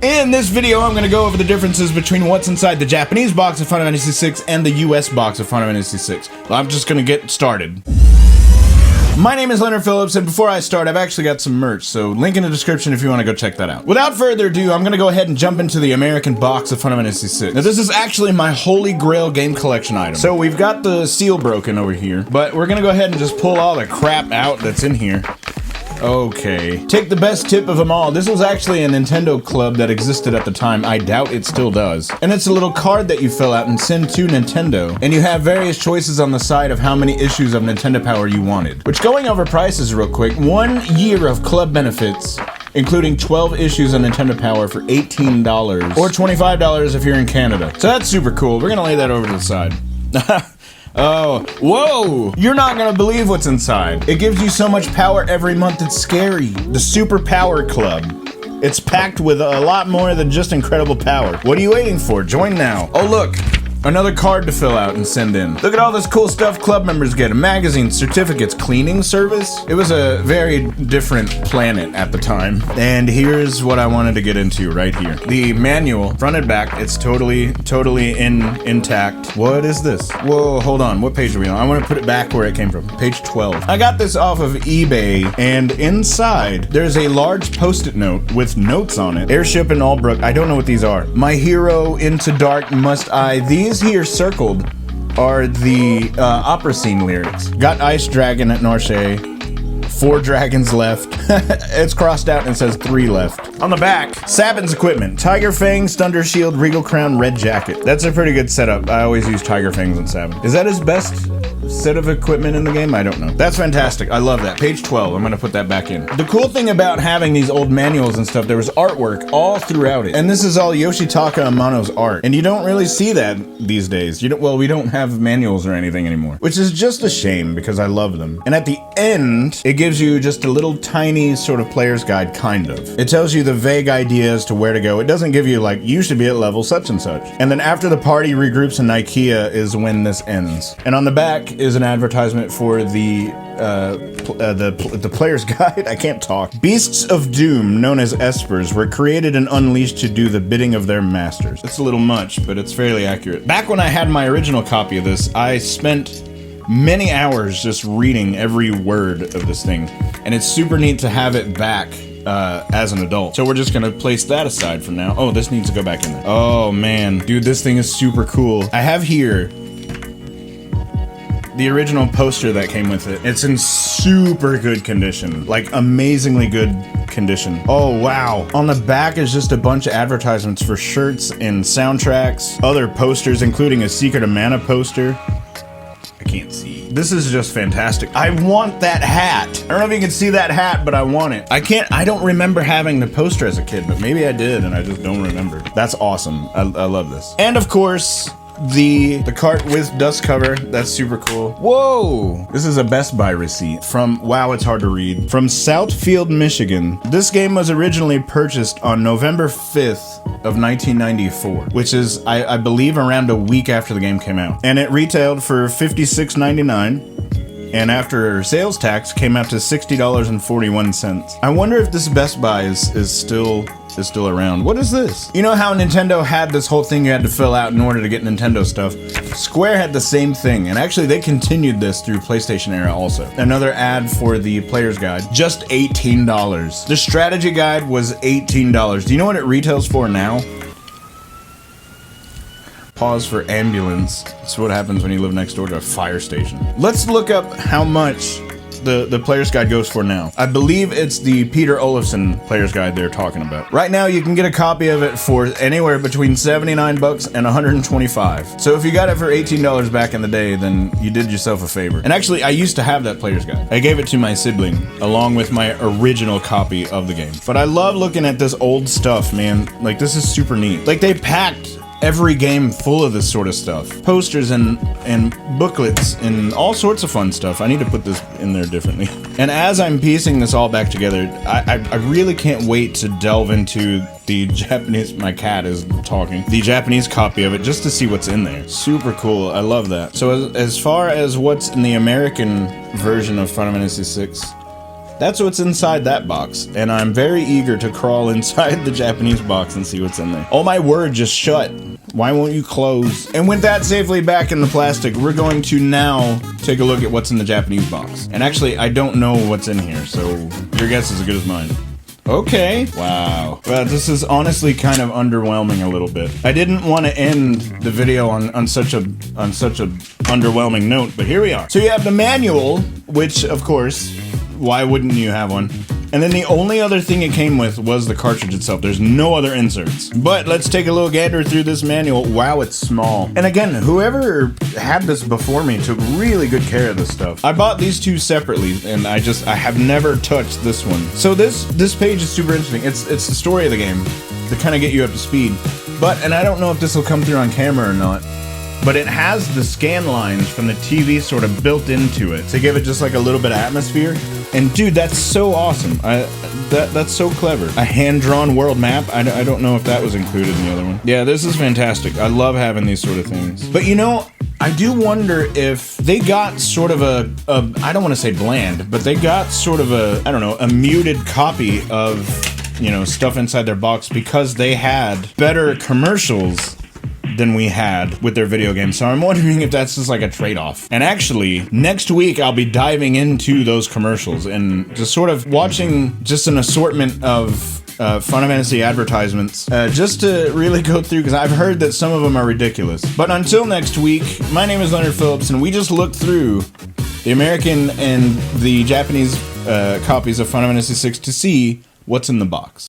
In this video, I'm going to go over the differences between what's inside the Japanese box of Final Fantasy VI and the US box of Final Fantasy VI. Well, I'm just going to get started. My name is Lenard Phillips, and before I start, I've actually got some merch, so link in the description if you want to go check that out. Without further ado, I'm going to go ahead and jump into the American box of Final Fantasy VI. Now, this is actually my holy grail game collection item. So we've got the seal broken over here, but we're going to go ahead and just pull all the crap out that's in here. Okay. Take the best tip of them all. This was actually a Nintendo club that existed at the time. I doubt it still does. And it's a little card that you fill out and send to Nintendo. And you have various choices on the side of how many issues of Nintendo Power you wanted. Which, going over prices real quick, 1 year of club benefits, including 12 issues of Nintendo Power for $18. Or $25 if you're in Canada. So that's super cool. We're gonna lay that over to the side. Oh, whoa! You're not gonna believe what's inside. It gives you so much power every month, it's scary. The Super Power Club. It's packed with a lot more than just incredible power. What are you waiting for? Join now. Oh, look. Another card to fill out and send in. Look at all this cool stuff club members get. A magazine, certificates, cleaning service. It was a very different planet at the time. And here's what I wanted to get into right here. The manual, front and back, it's totally intact. What is this? Whoa, hold on. What page are we on? I want to put it back where it came from. Page 12. I got this off of eBay, and inside there's a large post-it note with notes on it. Airship in Albrook. I don't know what these are. My hero into dark must I. These here circled are the opera scene lyrics. Got Ice Dragon at Norche. 4 dragons left. It's crossed out and it says 3 left. On the back, Sabin's equipment. Tiger Fangs, Thunder Shield, Regal Crown, Red Jacket. That's a pretty good setup. I always use Tiger Fangs on Sabin. Is that his best set of equipment in the game? I don't know. That's fantastic. I love that. Page 12. I'm gonna put that back in. The cool thing about having these old manuals and stuff, there was artwork all throughout it. And this is all Yoshitaka Amano's art. And you don't really see that these days. Well, we don't have manuals or anything anymore. Which is just a shame because I love them. And at the end, it gives you just a little tiny sort of player's guide, kind of. It tells you the vague idea as to where to go. It doesn't give you like, you should be at level such and such. And then after the party regroups in IKEA is when this ends. And on the back is an advertisement for the player's guide. I can't talk. Beasts of Doom, known as Espers, were created and unleashed to do the bidding of their masters. It's a little much, but it's fairly accurate. Back when I had my original copy of this, I spent many hours just reading every word of this thing. And it's super neat to have it back as an adult. So we're just gonna place that aside for now. Oh, this needs to go back in there. Oh man, dude, this thing is super cool. I have here the original poster that came with it. It's in super good condition, like amazingly good condition. Oh wow. On the back is just a bunch of advertisements for shirts and soundtracks, other posters, including a Secret of Mana poster. I can't see. This is just fantastic. I want that hat. I don't know if you can see that hat, but I want it. I don't remember having the poster as a kid, but maybe I did and I just don't remember. That's awesome. I love this. And of course, the cart with dust cover. That's super cool. Whoa! This is a Best Buy receipt from, wow, it's hard to read. From Southfield, Michigan. This game was originally purchased on November 5th of 1994, which is, I believe, around a week after the game came out. And it retailed for $56.99. And after sales tax, came out to $60.41. I wonder if this Best Buy is still around. What is this? You know how Nintendo had this whole thing you had to fill out in order to get Nintendo stuff? Square had the same thing, and actually they continued this through PlayStation era also. Another ad for the player's guide, just $18. The strategy guide was $18. Do you know what it retails for now? Pause for ambulance. That's what happens when you live next door to a fire station. Let's look up how much the player's guide goes for now. I believe it's the Peter Olofsson player's guide they're talking about. Right now, you can get a copy of it for anywhere between 79 bucks and 125. So if you got it for $18 back in the day, then you did yourself a favor. And actually, I used to have that player's guide. I gave it to my sibling, along with my original copy of the game. But I love looking at this old stuff, man. Like, this is super neat. Like, they packed every game full of this sort of stuff. Posters and booklets and all sorts of fun stuff. I need to put this in there differently. And as I'm piecing this all back together, I really can't wait to delve into the Japanese, my cat is talking, the Japanese copy of it just to see what's in there. Super cool. I love that. So as far as what's in the American version of Final Fantasy VI, That's what's inside that box, and I'm very eager to crawl inside the Japanese box and see what's in there. Oh, my word, just shut. Why won't you close? And with that safely back in the plastic, we're going to now take a look at what's in the Japanese box. And actually, I don't know what's in here, so your guess is as good as mine. Okay. Wow. Well, this is honestly kind of underwhelming a little bit. I didn't want to end the video on such a underwhelming note, but here we are. So you have the manual, which of course, why wouldn't you have one? And then the only other thing it came with was the cartridge itself. There's no other inserts. But let's take a little gander through this manual. Wow, it's small. And again, whoever had this before me took really good care of this stuff. I bought these two separately, and I have never touched this one. So this page is super interesting. It's the story of the game to kind of get you up to speed. And I don't know if this will come through on camera or not, but it has the scan lines from the TV sort of built into it to give it just like a little bit of atmosphere. And dude, that's so awesome. That's so clever. A hand-drawn world map. I don't know if that was included in the other one. Yeah, this is fantastic. I love having these sort of things. But you know, I do wonder if they got sort of I don't want to say bland, but they got sort of I don't know, a muted copy of, you know, stuff inside their box because they had better commercials than we had with their video games. So I'm wondering if that's just like a trade-off. And actually, next week I'll be diving into those commercials and just sort of watching just an assortment of Final Fantasy advertisements just to really go through, because I've heard that some of them are ridiculous. But until next week, my name is Leonard Phillips, and we just looked through the American and the Japanese copies of Final Fantasy VI to see what's in the box.